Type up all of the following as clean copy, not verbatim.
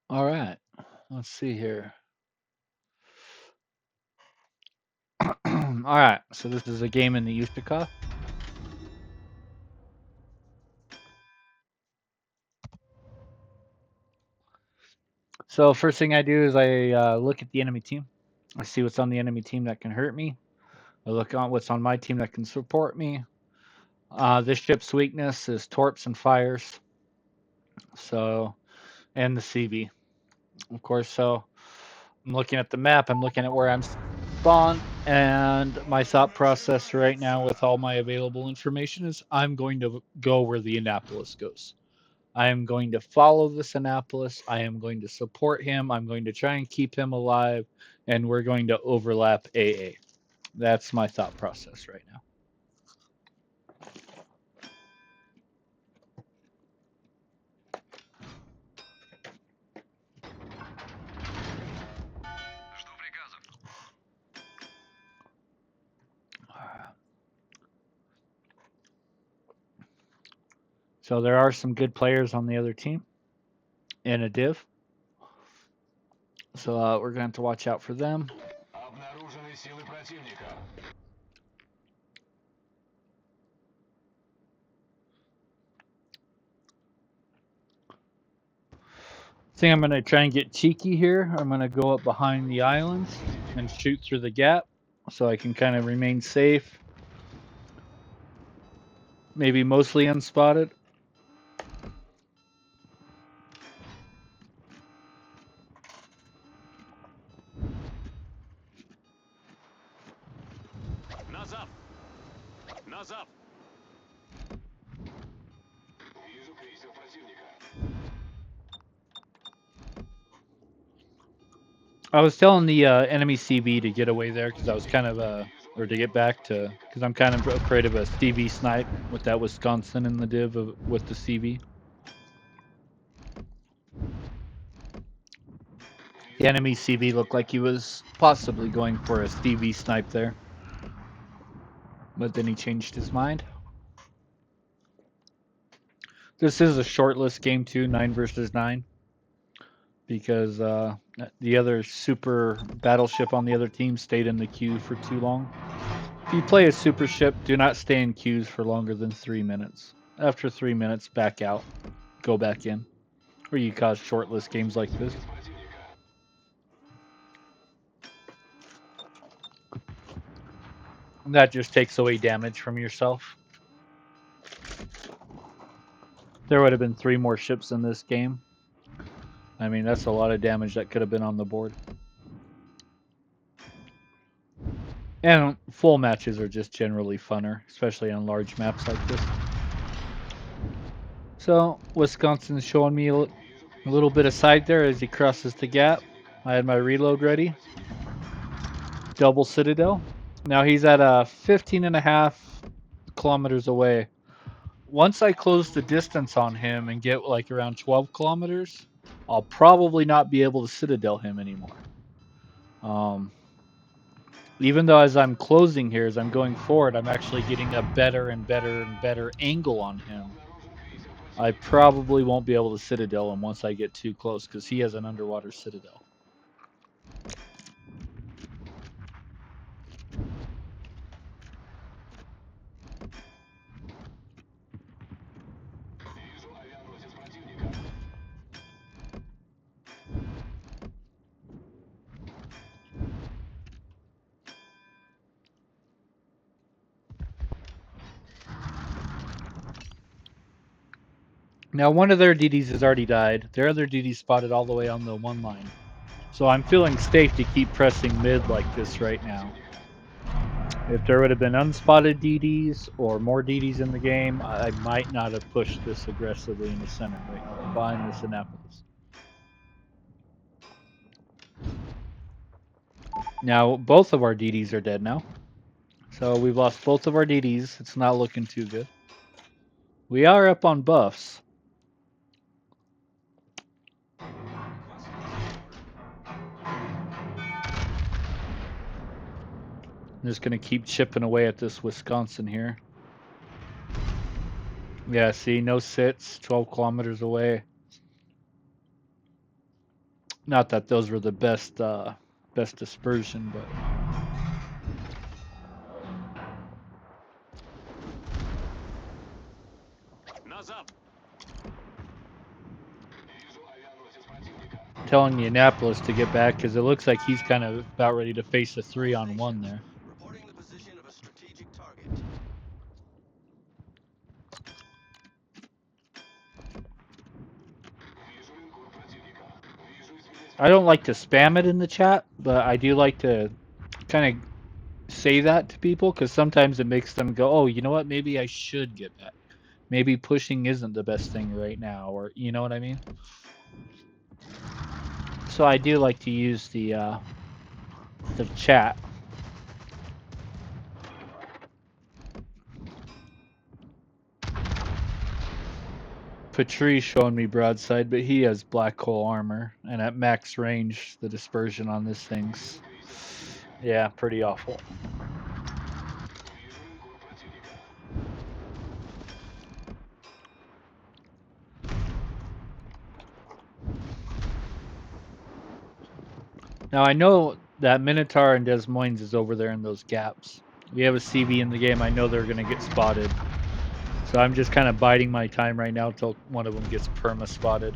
All right. Let's see here. All right. So this is a game in the Ushakov. So first thing I do is I look at the enemy team. I see what's on the enemy team that can hurt me. I look on what's on my team that can support me. This ship's weakness is torps and fires. So, and the CB, of course. So I'm looking at the map. I'm looking at where I'm spawned, and my thought process right now, with all my available information, is I'm going to go where the Annapolis goes. I am going to follow this Annapolis. I am going to support him. I'm going to try and keep him alive, and we're going to overlap AA. That's my thought process right now. So there are some good players on the other team in a div. So we're going to have to watch out for them. I think I'm going to try and get cheeky here. I'm going to go up behind the islands and shoot through the gap so I can kind of remain safe. Maybe mostly unspotted. I was telling the enemy CB to get away there because I was kind of or to get back to, because I'm kind of afraid of a CV snipe with that Wisconsin in the div with the CV. The enemy CV looked like he was possibly going for a CV snipe there, but then he changed his mind. This is a shortlist game too, 9 versus 9, because the other super battleship on the other team stayed in the queue for too long. If you play a super ship, do not stay in queues for longer than 3 minutes. After 3 minutes, back out, go back in, or you cause shortlist games like this. And that just takes away damage from yourself. There would have been 3 more ships in this game. I mean, that's a lot of damage that could have been on the board. And full matches are just generally funner, especially on large maps like this. So, Wisconsin's showing me a little bit of side there as he crosses the gap. I had my reload ready. Double Citadel. Now he's at 15.5 kilometers away. Once I close the distance on him and get like around 12 kilometers, I'll probably not be able to Citadel him anymore. Even though as I'm closing here, as I'm going forward, I'm actually getting a better and better and better angle on him. I probably won't be able to Citadel him once I get too close because he has an underwater Citadel. Now one of their DDs has already died. Their other DD spotted all the way on the 1 line. So I'm feeling safe to keep pressing mid like this right now. If there would have been unspotted DDs or more DDs in the game, I might not have pushed this aggressively in the center right now, behind this Annapolis. Now, both of our DDs are dead now. So we've lost both of our DDs. It's not looking too good. We are up on buffs. I'm just going to keep chipping away at this Wisconsin here. Yeah, see, no sits, 12 kilometers away. Not that those were the best best dispersion, but telling the Annapolis to get back because it looks like he's kind of about ready to face a 3-on-1 there. Reporting the position of a strategic target. I don't like to spam it in the chat, but I do like to kind of say that to people because sometimes it makes them go, oh, you know what? Maybe I should get back. Maybe pushing isn't the best thing right now, or you know what I mean? So I do like to use the chat. Patrice showing me broadside, but he has black hole armor, and at max range, the dispersion on this thing's, yeah, pretty awful. Now I know that Minotaur and Des Moines is over there in those gaps. We have a CV in the game. I know they're going to get spotted. So I'm just kind of biding my time right now until one of them gets perma spotted.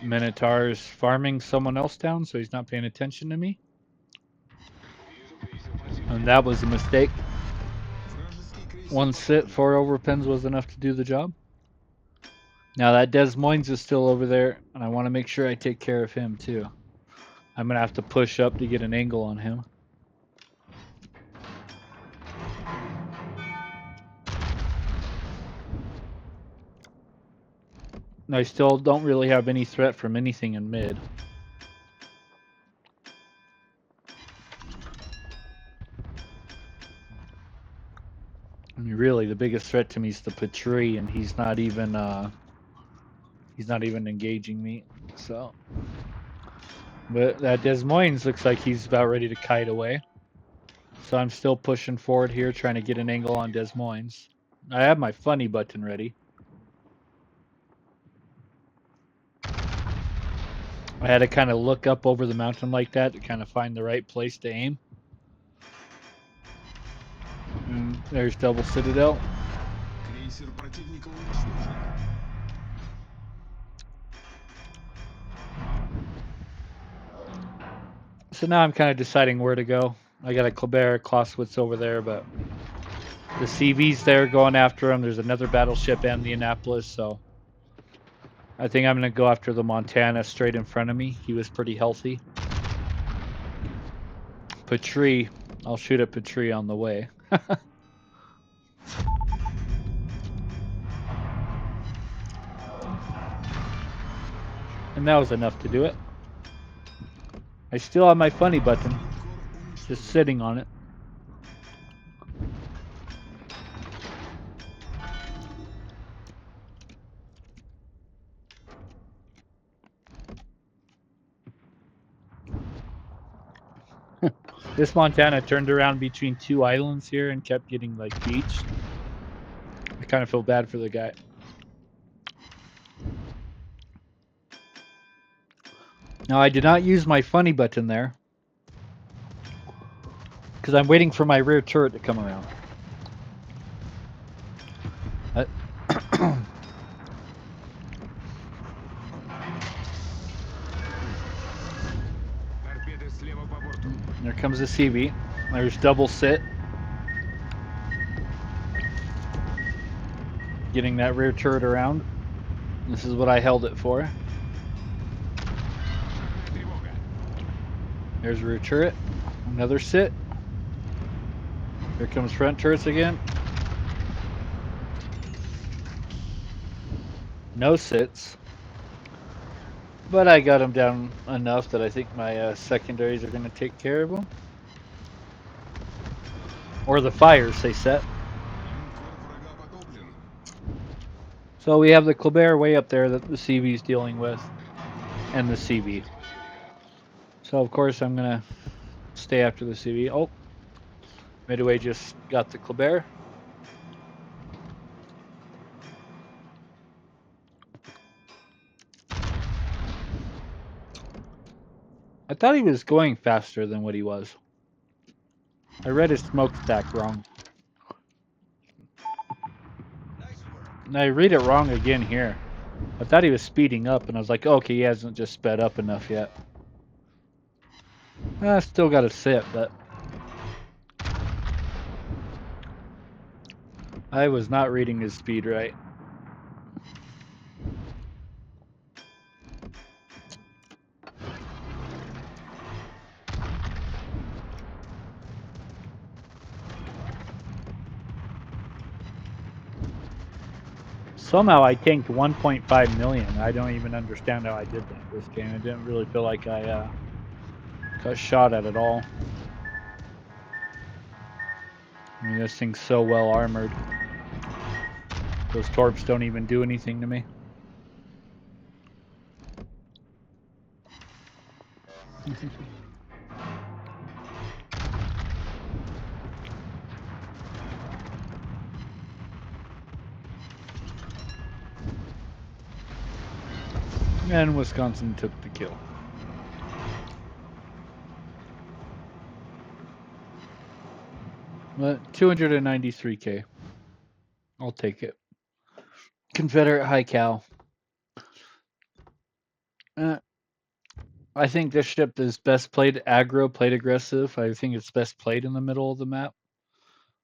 Minotaur's farming someone else down, so he's not paying attention to me. And that was a mistake. One sit, 4 overpins was enough to do the job. Now that Des Moines is still over there, and I want to make sure I take care of him too. I'm going to have to push up to get an angle on him. I still don't really have any threat from anything in mid. I mean, really, the biggest threat to me is the Patrie, and he's not even engaging me. So, but that Des Moines looks like he's about ready to kite away. So I'm still pushing forward here, trying to get an angle on Des Moines. I have my funny button ready. I had to kind of look up over the mountain like that to kind of find the right place to aim. And there's double Citadel. So now I'm kind of deciding where to go. I got a Kleber, Clausewitz over there, but the CV's there going after him. There's another battleship and the Annapolis, so I think I'm going to go after the Montana straight in front of me. He was pretty healthy. Patrie, I'll shoot at Patrie on the way. And that was enough to do it. I still have my funny button, just sitting on it. This Montana turned around between 2 islands here and kept getting like beached. I kind of feel bad for the guy. Now I did not use my funny button there because I'm waiting for my rear turret to come around. There comes the CV. There's double sit. Getting that rear turret around. This is what I held it for. There's rear turret. Another sit. Here comes front turrets again. No sits. But I got him down enough that I think my secondaries are going to take care of him. or the fires they set. So we have the Kleber way up there that the CV is dealing with, and the CV. So of course I'm gonna stay after the CV. Oh, Midway just got the Kleber. I thought he was going faster than what he was. I read his smokestack wrong. Nice work. And I read it wrong again here. I thought he was speeding up, and I was like, oh, okay, he hasn't just sped up enough yet. Still got to sit, but I was not reading his speed right. Somehow I tanked 1.5 million. I don't even understand how I did that this game. It didn't really feel like I got shot at all. I mean, this thing's so well armored. Those torps don't even do anything to me. And Wisconsin took the kill. But 293k. I'll take it. Confederate high cal. Uh, I think this ship is best played aggro, played aggressive. I think it's best played in the middle of the map.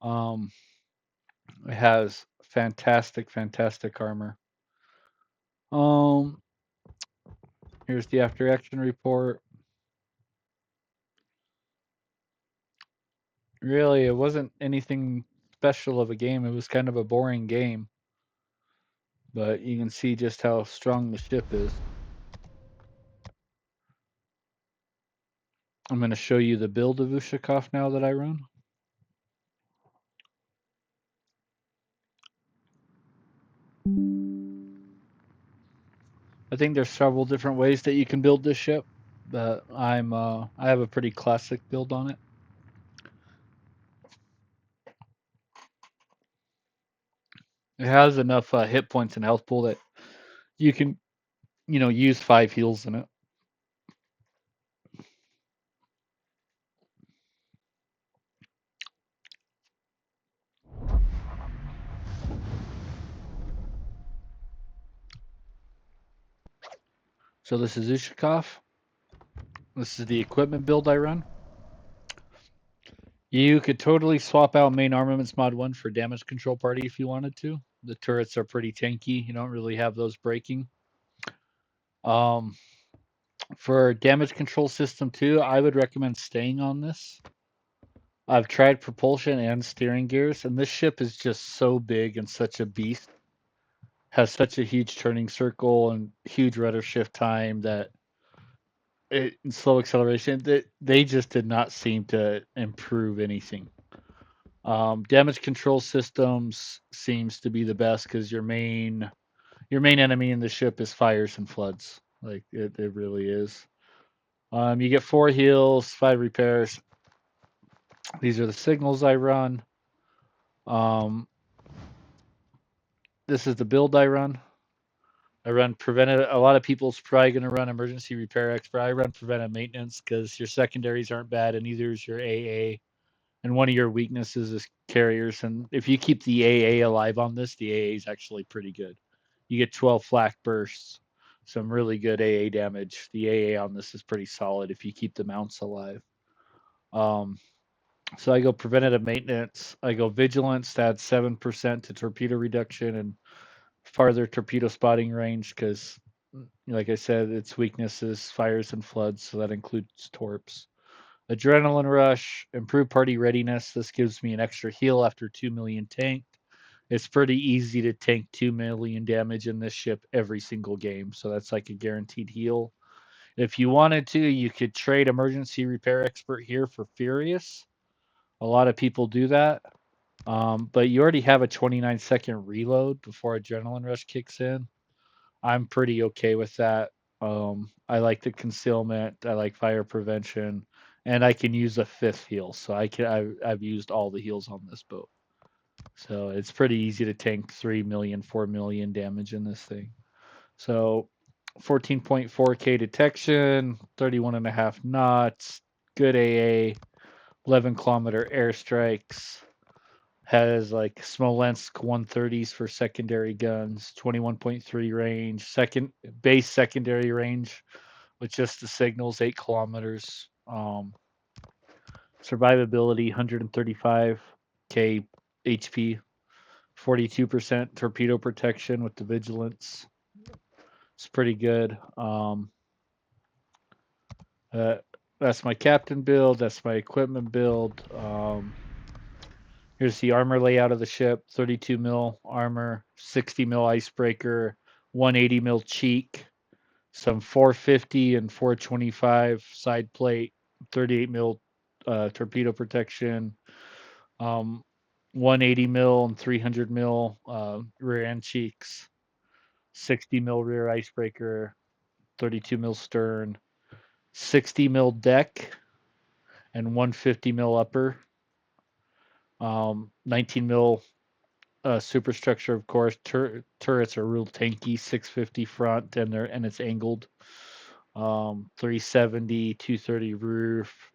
Um, it has fantastic, fantastic armor. Um, Here's the after action report. Really, it wasn't anything special of a game. It was kind of a boring game. But you can see just how strong the ship is. I'm going to show you the build of Ushakov now that I run. I think there's several different ways that you can build this ship, but I have a pretty classic build on it. It has enough hit points and health pool that you can, use 5 heals in it. So this is Ushakov. This is the equipment build I run. You could totally swap out main armaments mod 1 for damage control party if you wanted to. The turrets are pretty tanky. You don't really have those breaking. Um, for damage control system 2, I would recommend staying on this. I've tried propulsion and steering gears, and this ship is just so big and such a beast. Has such a huge turning circle and huge rudder shift time that and slow acceleration that they just did not seem to improve anything. Damage control systems seems to be the best because your main enemy in the ship is fires and floods. Like it really is. You get 4 heals, 5 repairs. These are the signals I run. Um, this is the build I run. I run preventive. A lot of people's probably going to run emergency repair expert. I run preventive maintenance because your secondaries aren't bad, and neither is your AA. And one of your weaknesses is carriers. And if you keep the AA alive on this, the AA is actually pretty good. You get 12 flak bursts, some really good AA damage. The AA on this is pretty solid if you keep the mounts alive. So I go preventative maintenance. I go vigilance to add 7% to torpedo reduction and farther torpedo spotting range because, like I said, its weakness is fires and floods, so that includes torps. Adrenaline rush, improved party readiness. This gives me an extra heal after 2 million tanked. It's pretty easy to tank 2 million damage in this ship every single game, so that's like a guaranteed heal. If you wanted to, you could trade emergency repair expert here for Furious. A lot of people do that, but you already have a 29-second reload before adrenaline rush kicks in. I'm pretty okay with that. I like the concealment. I like fire prevention, and I can use a fifth heal. So I've used all the heals on this boat. So it's pretty easy to tank 3 million, 4 million damage in this thing. So 14.4K detection, 31.5 knots, good AA, 11-kilometer airstrikes, has like Smolensk 130s for secondary guns, 21.3 range, second base secondary range with just the signals, 8 kilometers. Survivability 135K HP, 42% torpedo protection with the vigilance. It's pretty good. Uh, that's my captain build. That's my equipment build. Here's the armor layout of the ship: 32 mil armor, 60 mil icebreaker, 180 mil cheek, some 450 and 425 side plate, 38 mil torpedo protection, um, 180 mil and 300 mil rear end cheeks, 60 mil rear icebreaker, 32 mil stern, 60 mil deck, and 150 mil upper, 19 mil superstructure, of course. Turrets are real tanky, 650 front, and it's angled. 370, 230 roof.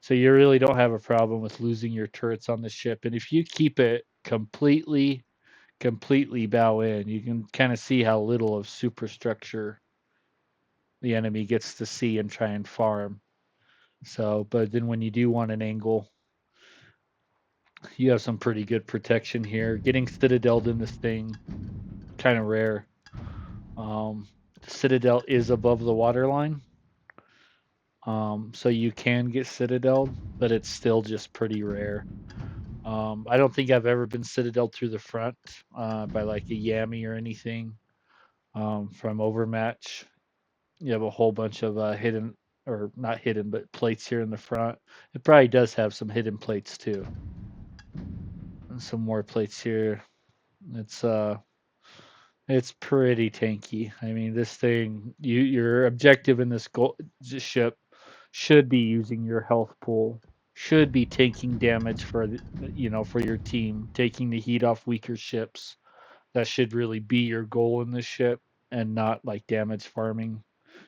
So you really don't have a problem with losing your turrets on the ship. And if you keep it completely bow in, you can kind of see how little of superstructure the enemy gets to see and try and farm. So, but then when you do want an angle, you have some pretty good protection here. Getting citadeled in this thing, kind of rare. Um, Citadel is above the waterline, so you can get citadeled, but it's still just pretty rare. I don't think I've ever been citadeled through the front by like a Yami or anything from Overmatch. You have a whole bunch of hidden, or not hidden, but plates here in the front. It probably does have some hidden plates too. And some more plates here. It's uh it's pretty tanky. I mean, this thing, your objective in this ship should be using your health pool, should be taking damage for your team, taking the heat off weaker ships. That should really be your goal in this ship, and not like damage farming.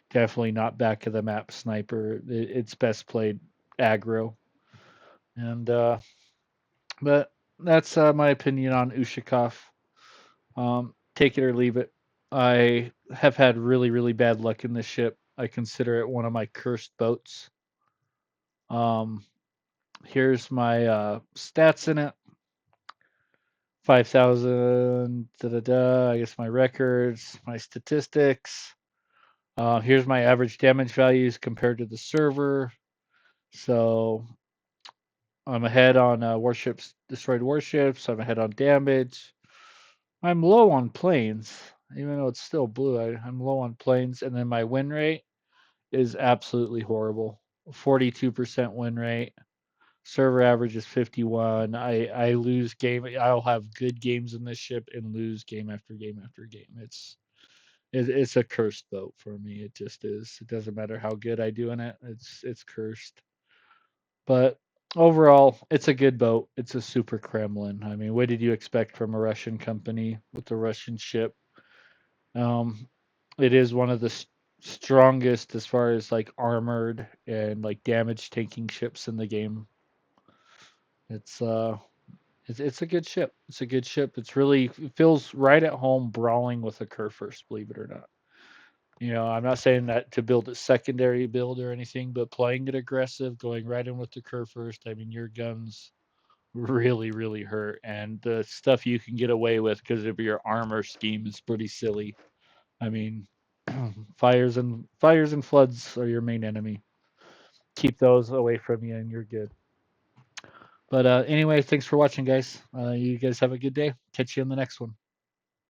Definitely not back of the map sniper. It's best played aggro. And but that's my opinion on Ushakov. Take it or leave it. I have had really bad luck in this ship. I consider it one of my cursed boats. Um, Here's my stats in it. 5,000. Da da da. I guess my records, my statistics. Here's my average damage values compared to the server. So I'm ahead on warships, destroyed warships. I'm ahead on damage. I'm low on planes, even though it's still blue. I'm low on planes, and then my win rate is absolutely horrible. 42% win rate. Server average is 51. I lose game. I'll have good games in this ship and lose game after game after game. It's a cursed boat for me. It just is. It doesn't matter how good I do in it. It's cursed. But overall, it's a good boat. It's a super Kremlin. I mean, what did you expect from a Russian company with a Russian ship? Um, it is one of the strongest as far as like armored and like damage taking ships in the game. It's uh it's a good ship. It's a good ship. It feels right at home brawling with a Kurfürst, believe it or not. I'm not saying that to build a secondary build or anything, but playing it aggressive, going right in with the Kurfürst. I mean, your guns really hurt, and the stuff you can get away with because of your armor scheme is pretty silly. I mean, fires and floods are your main enemy. Keep those away from you, and you're good. But anyway, thanks for watching, guys. You guys have a good day. Catch you in the next one.